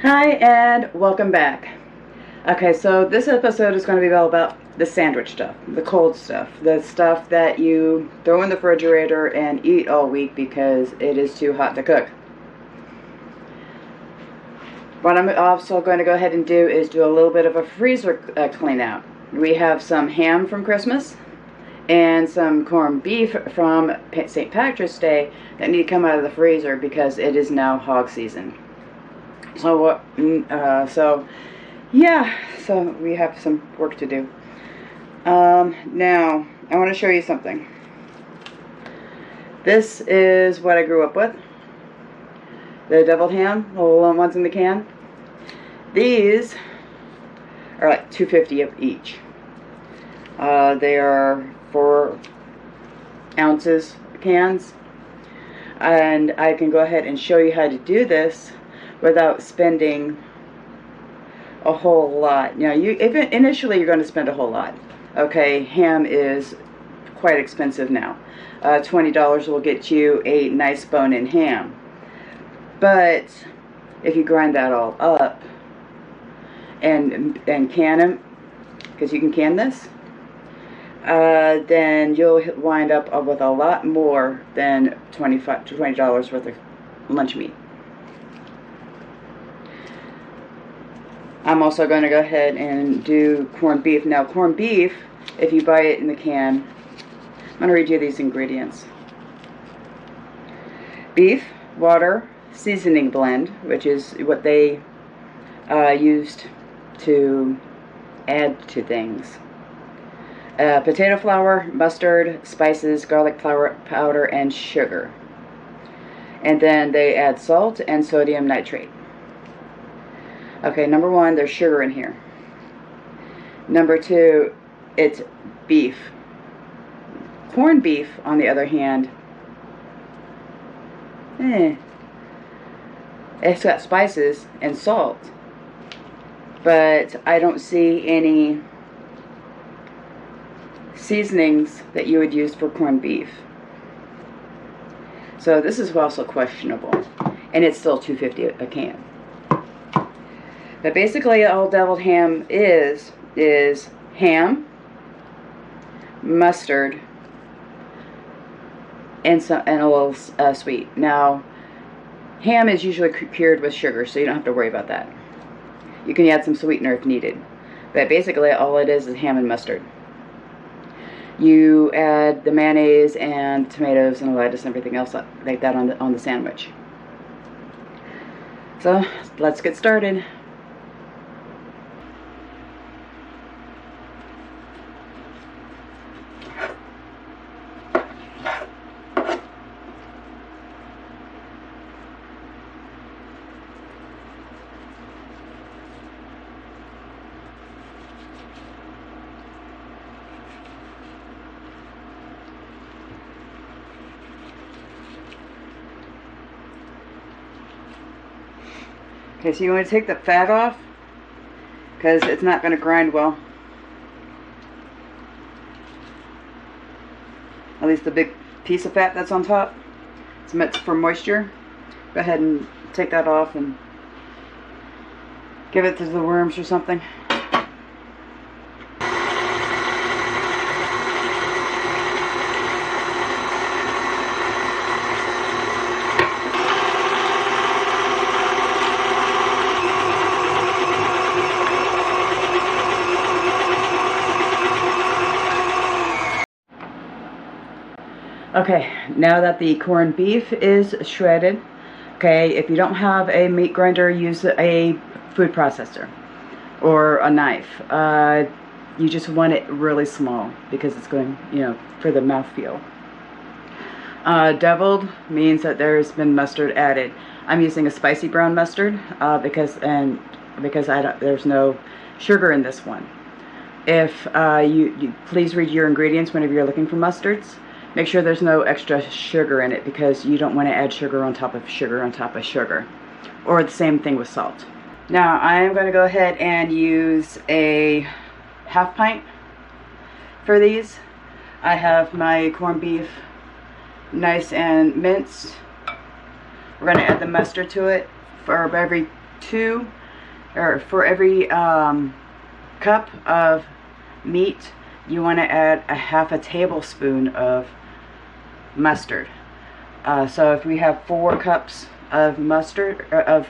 Hi and welcome back. Okay, so this episode is going to be all about the sandwich stuff, the cold stuff, the stuff that you throw in the refrigerator and eat all week because it is too hot to cook. What I'm also going to go ahead and do is do a little bit of a freezer clean out. We have some ham from Christmas and some corned beef from St. Patrick's Day that need to come out of the freezer because it is now hog season. So we have some work to do. Now, I want to show you something. This is what I grew up with. The deviled ham, the little ones in the can. These are like $2.50 of each. They are 4 ounces cans. And I can go ahead and show you how to do this without spending a whole lot. Now, initially you're going to spend a whole lot. Okay, ham is quite expensive now. $20 will get you a nice bone-in ham. But if you grind that all up and can them, because you can can this, then you'll wind up with a lot more than $20 worth of lunch meat. I'm also going to go ahead and do corned beef. Now, corned beef, if you buy it in the can, I'm going to read you these ingredients. Beef, water, seasoning blend, which is what they used to add to things. Potato flour, mustard, spices, garlic powder, and sugar. And then they add salt and sodium nitrate. Okay, number 1, there's sugar in here. Number 2, it's beef. Corned beef, on the other hand, it's got spices and salt. But I don't see any seasonings that you would use for corned beef. So this is also questionable. And it's still $2.50 a can. But basically all deviled ham is ham, mustard, and a little sweet. Now, ham is usually cured with sugar, so you don't have to worry about that. You can add some sweetener if needed. But basically all it is ham and mustard. You add the mayonnaise and tomatoes and lettuce and everything else like that on the sandwich. So let's get started. Okay, so you want to take the fat off because it's not going to grind well. At least the big piece of fat that's on top. It's meant for moisture. Go ahead and take that off and give it to the worms or something. Okay, now that the corned beef is shredded, okay, if you don't have a meat grinder, use a food processor or a knife. You just want it really small because it's going, for the mouthfeel. Deviled means that there's been mustard added. I'm using a spicy brown mustard because there's no sugar in this one. If you please read your ingredients whenever you're looking for mustards. Make sure there's no extra sugar in it because you don't want to add sugar on top of sugar on top of sugar. Or the same thing with salt. Now I am going to go ahead and use a half pint for these. I have my corned beef nice and minced. We're going to add the mustard to it for every for every cup of meat, you want to add a half a tablespoon of mustard. So if we have 4 cups of mustard, of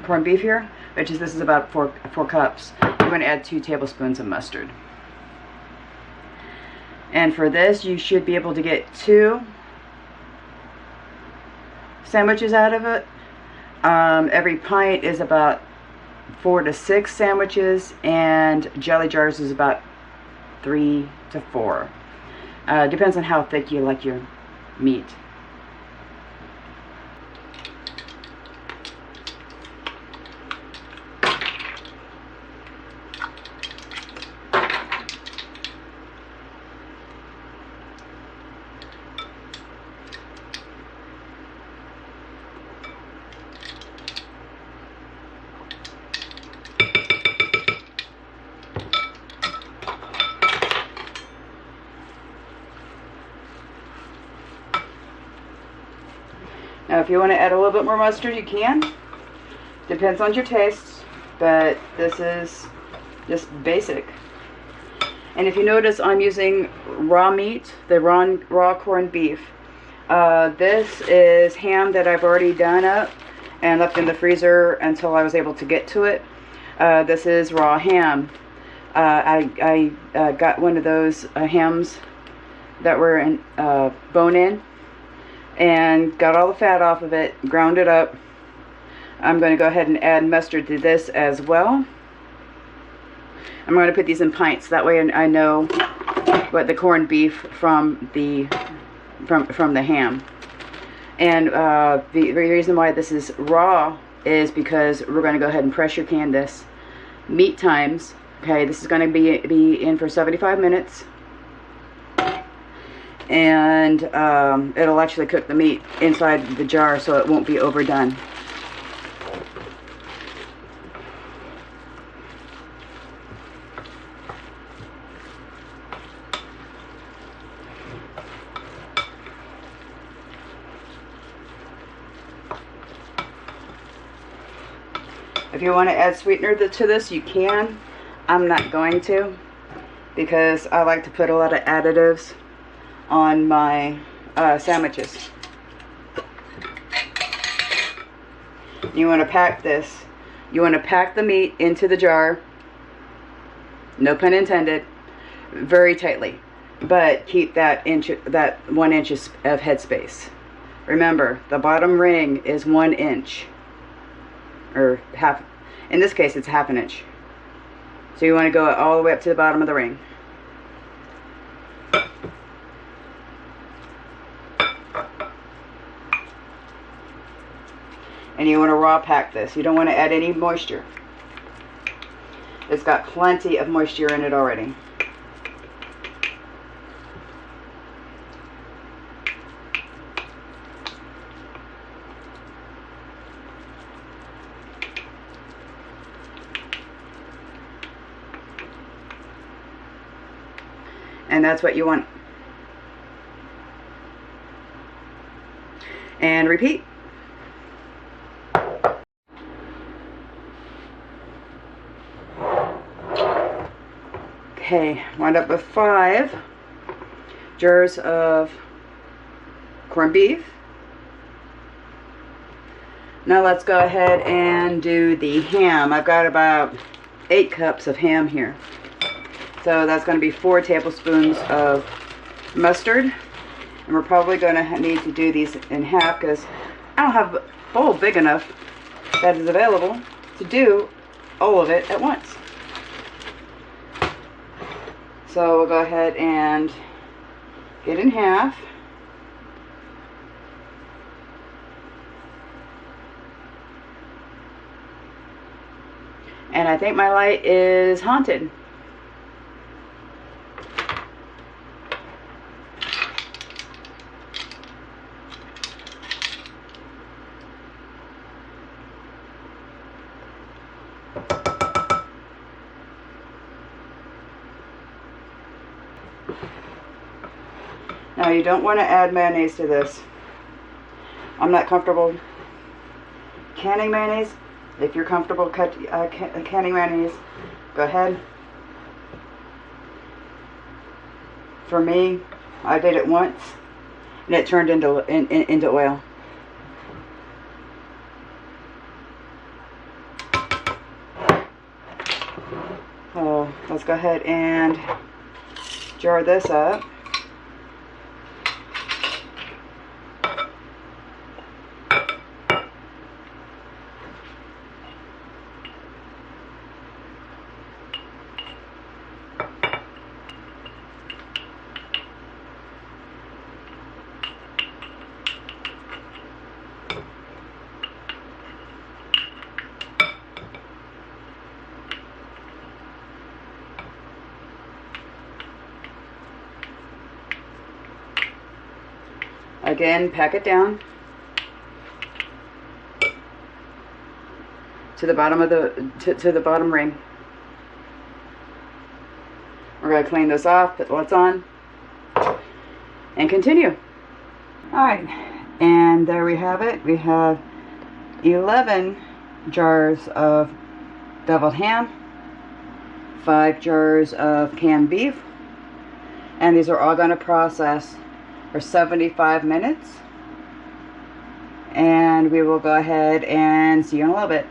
corned beef here, this is about 4 cups, you're going to add 2 tablespoons of mustard. And for this, you should be able to get 2 sandwiches out of it. Every pint is about 4 to 6 sandwiches, and jelly jars is about 3 to 4. Depends on how thick you like your meat. Now if you want to add a little bit more mustard, you can. Depends on your taste, but this is just basic. And if you notice, I'm using raw meat, the raw corned beef. This is ham that I've already done up and left in the freezer until I was able to get to it. This is raw ham. I got one of those hams that were in, bone-in, and got all the fat off of it, ground it up. I'm going to go ahead and add mustard to this as well. I'm going to put these in pints, that way I know what the corned beef from the ham. And the reason why this is raw is because we're going to go ahead and pressure can this meat times. Okay, this is going to be in for 75 minutes. And it'll actually cook the meat inside the jar, so it won't be overdone. If you want to add sweetener to this, you can. I'm not going to, because I like to put a lot of additives on my sandwiches. You want to pack this. You want to pack the meat into the jar, no pun intended, very tightly, but keep that 1 inch of headspace. Remember, the bottom ring is 1 inch, or half. In this case, it's ½ inch. So you want to go all the way up to the bottom of the ring. And you want to raw pack this. You don't want to add any moisture. It's got plenty of moisture in it already. And that's what you want. And repeat. Okay, wound up with 5 jars of corned beef. Now let's go ahead and do the ham. I've got about 8 cups of ham here. So that's going to be 4 tablespoons of mustard. And we're probably going to need to do these in half, because I don't have a bowl big enough that is available to do all of it at once. So we'll go ahead and get in half. And I think my light is haunted. Now you don't want to add mayonnaise to this. I'm not comfortable canning mayonnaise. If you're comfortable canning mayonnaise, go ahead. For me, I did it once, and it turned into oil. So let's go ahead and jar this up. Again, pack it down to the bottom of to the bottom ring. We're going to clean this off, put the lights on, and continue. Alright, and there we have it. We have 11 jars of deviled ham, 5 jars of canned beef, and these are all going to process for 75 minutes, and we will go ahead and see you in a little bit.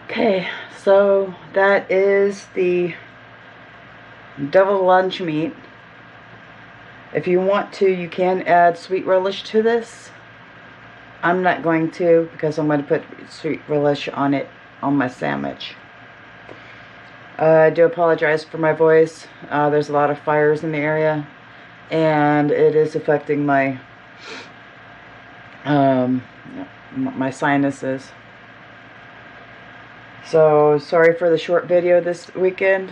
Okay, so that is the double lunch meat. If you want to, you can add sweet relish to this. I'm not going to, because I'm going to put sweet relish on it on my sandwich. I do apologize for my voice. There's a lot of fires in the area, and it is affecting my my sinuses. So sorry for the short video this weekend,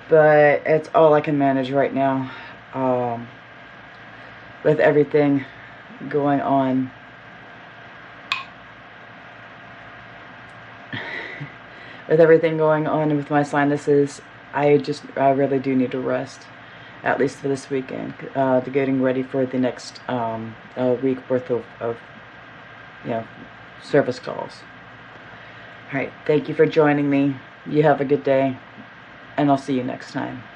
but it's all I can manage right now, with everything going on. With everything going on with my sinuses, I really do need to rest. at least for this weekend. They're getting ready for the next week worth of service calls. All right, thank you for joining me. You have a good day, and I'll see you next time.